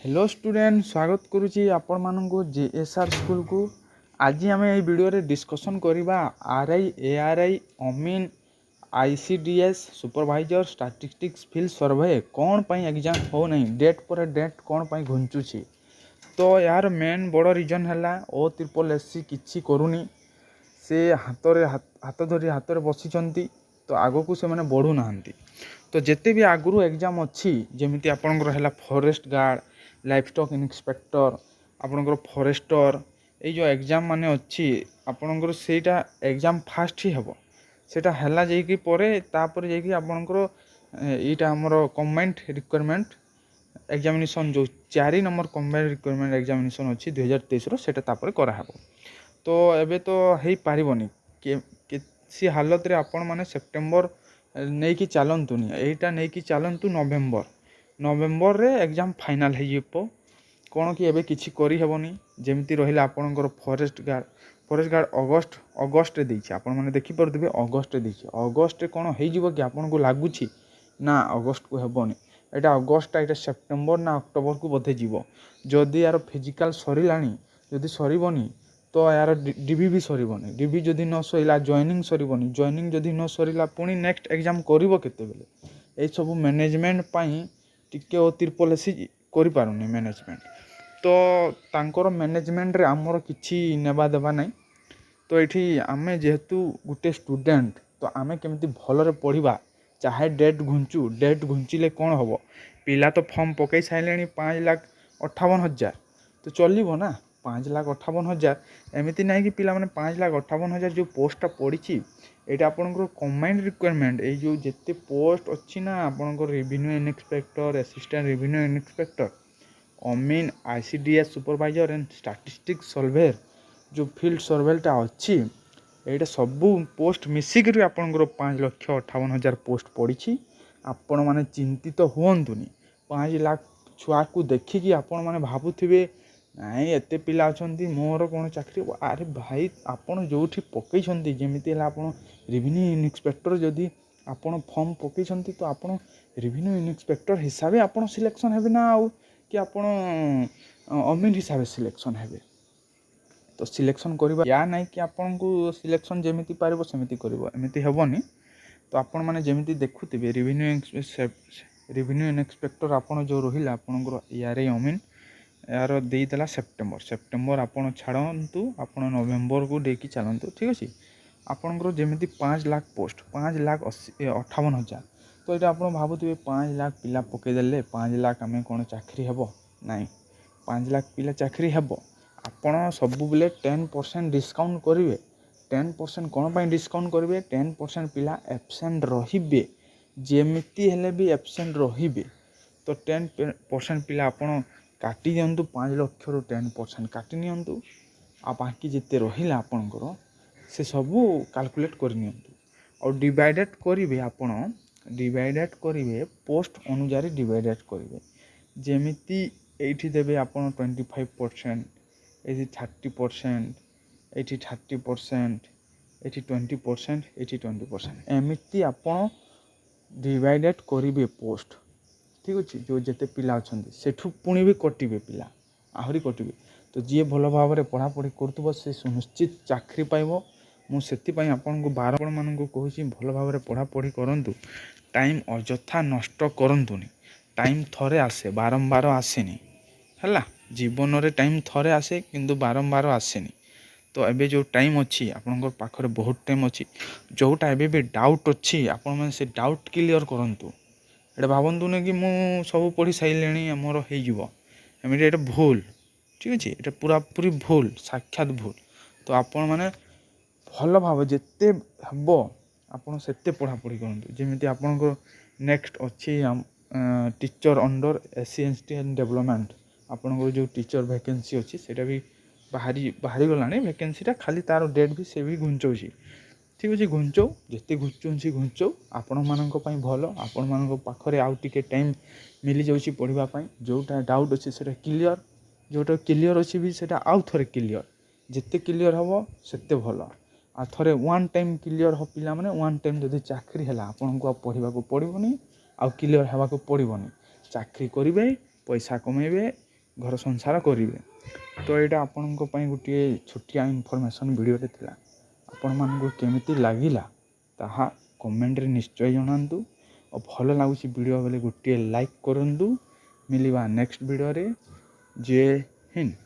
Hello student स्वागत करुच्ची आपण मानक जेएसआर स्कूल को। आज आम ये वीडियो रे डिस्कशन करवा आरआई एआरआई अमीन ICDS supervisor statistics field survey कौन पाई एग्जाम हो नहीं डेट पर डेट कौन पाई घुंचुची। तो यार मेन बड़ रिजन है ओ ट्रिपल एससी किसी करूनी से हाथ धरी हाथ में बसी तो आग को से मैंने बढ़ू ना। तो जिते भी आगु एग्जाम अच्छी जमीती आपंकर है फॉरेस्ट गार्ड लाइफस्टॉक इंस्पेक्टर आपंकर फॉरेस्टर यो एग्जाम माने अच्छी आपंकर सेटा एग्जाम फास्ट ही हम सेटा हैला जाइकी परे तापर जाइकी आपंकर यहाँ आमर कम्बाइंड रिक्वायरमेंट एग्जामिनेशन जो 4 नंबर कम्बाइंड रिक्वायरमेंट एग्जामिनेशन अच्छी 2023 सेटा तापर कराहब। तो एबे तो हो पारिबनी किसी हालत रे आपण माने सेप्टेम्बर नहीं कि चलतुनि यहीटा नहीं कि चलतु नवेम्बर रे एग्जाम फाइनाल हो कौन कि एबे किछि करि हेबनी जेमती रहिला आपनकर फॉरेस्ट गार्ड अगस्ट रे देछि आपण माने देखि परथिबे अगस्ट रे देछि अगस्ट रे कोन हेइ जिवो कि आपन को लागुछि ना अगस्ट को हेबनी एटा अगस्ट एटा सेप्टेम्बर ना अक्टोबर को बोधे जीवो जदि यार फिजिकल सरिलानी जदि सरिबनी तो यार डीबी भी सरिबनी डीबी जदि न सरिला जॉइनिंग सरिबनी जॉइनिंग जदि न सरिला पुणी नेक्स्ट एग्जाम करिवो केते बेले ए सब मैनेजमेंट पई टिके ओ ट्रिपल एससी करि पारुनी मैनेजमेंट तो तांकर मैनेजमेंट रे हमर किछि नेबा देबा नै। तो ये आमे जेहेतु गोटे स्टूडेंट तो आमे केमती भलरे पढ़िबा चाहे डेट घुंचिले कौन हम पिला तो फॉर्म पकई सारे 5,58,000 तो चलो ना 5,58,000 एमती ना कि पिला माने 5,58,000 जो पोस्टा पड़ी यहाँ आपंकर कम्बाइंड रिक्वायरमेंट ये जो जिते पोस्ट अच्छी ना आपंकर revenue inspector assistant revenue inspector अमीन ICDS supervisor and statistics surveyor जो फील्ड सर्वेटा अच्छी यहाँ सबू पोस्ट मिसिक आपंकर 5,58,000 पोस्ट पड़ी आपण मैंने चिंतित हुंतुनि 5 लाख छुआ को देखिकी आपण मैंने भावुवे नाई एत पिला अच्छा मोर कौन चाकरी अरे भाई आपड़ जो पकई जमीती आप रेवेन्यू इन्स्पेक्टर जदि आपण फॉर्म पकई तो आप रेवेन्यू इन्स्पेक्टर हिसाब से आप सिलेक्शन है ना आउ कि आपण अमीन हिसाब से सिलेक्शन है। तो सिलेक्शन करवा या नहीं कि आपन को सिलेक्शन जमीती पार सेमती करमती हेबनी। तो आपण मैंने जमीती देखुवे रेवेन्यू इन्स्पेक्टर आपन जो रहा आपंकर यार अमीन यार देदेला सेप्टेम्बर आपड़ छाड़ू आप नवेम्बर को देकी चलतु ठीक अच्छे आपंकर जमीती 5 लाख पोस्ट 5,58,000 तो ये आप भावुवे 5 लाख पिला पकईदे 5 लाख आम कौन चाकरी हेब नाई 5 लाख पिला चाकरी हेब आपण सबु बेले 10% डिस्काउंट करेंगे 10% कौन पर डिस्काउंट करेंगे 10% पिला एब्सेंट रे जमीती हेले भी एब्सेंट रे तो 10% पिला आपण काटी दिंतु 5 लाख रु 10% काटी नियंतु आ बाकी जिते रहिला आपणकर से सबू कैलकुलेट करनी और डिवाइडेड करेंगे आपण डिवाइडेड करेंगे पोस्ट अनुसार डिवाइडेड करेंगे जमीती एठी देबे आपण 25% ये 30% ये 30% ये 20% ये 20% एमती आपण डिवाइडेड करेंगे पोस्ट ठीक अच्छे जो जिते पिला अच्छा सेठू पुणी भी कटे पिला आहरी कटे तो जी भल भाव में पढ़ापढ़ी कर से सुनिश्चित चाकरी पाइब मुझे आपन को बार मान कहूँ भल भाव में पढ़ापढ़ी करूँ टाइम अଯଥା नष्ट करंतुनी टाइम थरे आसे बारंबार आसेनी है जीवन रे टाइम थरे आसे किंतु बारंबार आसेनी। तो एबे जो टाइम अच्छी आपंकर पाखरे बहुत टाइम अच्छी जोटा एबे भी डाउट अच्छी आपण मैंने से डाउट क्लियर करंतु एटा भावतुनि कि मु सब पढ़ी सारे मोर होमती ये भूल ठीक अच्छे ये पूरा पूरी भूल साक्षात भूल। तो आपण मैंने भल भाव जिते हम आपड़ से पढ़ापढ़ी करूँ जमीती आपंकर नेक्स्ट अच्छी teacher under SC ST and development आपंकर जो टीचर वैकेंसी अच्छी सेटा भी बाहरी गला वैकेंसीटा खाली तार डेट भी से भी घुंचौँ ठीक अच्छे घुंचौ जिते घुंचुची घुंचौ आपण मानक भल आपण मान पाखरे आउ टिके टाइम मिली जाउछि पढ़ाई जोटा डाउट अच्छे से क्लियर जोटा क्लियर अच्छी भी सेटा आउ थरे क्लियर जिते क्लियर हम सेते भल आ थरे वन टाइम क्लियर हो पिला माने वन टाइम जदि चाकरी है आपन को पढ़ा पड़ोनी आउ क्लियर होगा पड़ोनी चाकरी करेंगे पैसा कमेबे ଘର ସଂସାର କରିବେ। ତ ଏଇଟା ଆପଣଙ୍କ ପାଇଁ ଗୋଟିଏ ଛୋଟିଆ ଇନଫର୍ମେସନ୍ ଭିଡ଼ିଓଟେ ଥିଲା। ଆପଣମାନଙ୍କୁ କେମିତି ଲାଗିଲା ତାହା କମେଣ୍ଟରେ ନିଶ୍ଚୟ ଜଣାନ୍ତୁ। ଆଉ ଭଲ ଲାଗୁଛି ଭିଡ଼ିଓ ବେଲେ ଗୋଟିଏ ଲାଇକ୍ କରନ୍ତୁ। ମିଳିବା ନେକ୍ସଟ ଭିଡ଼ିଓରେ। ଜୟ ହିନ୍ଦ।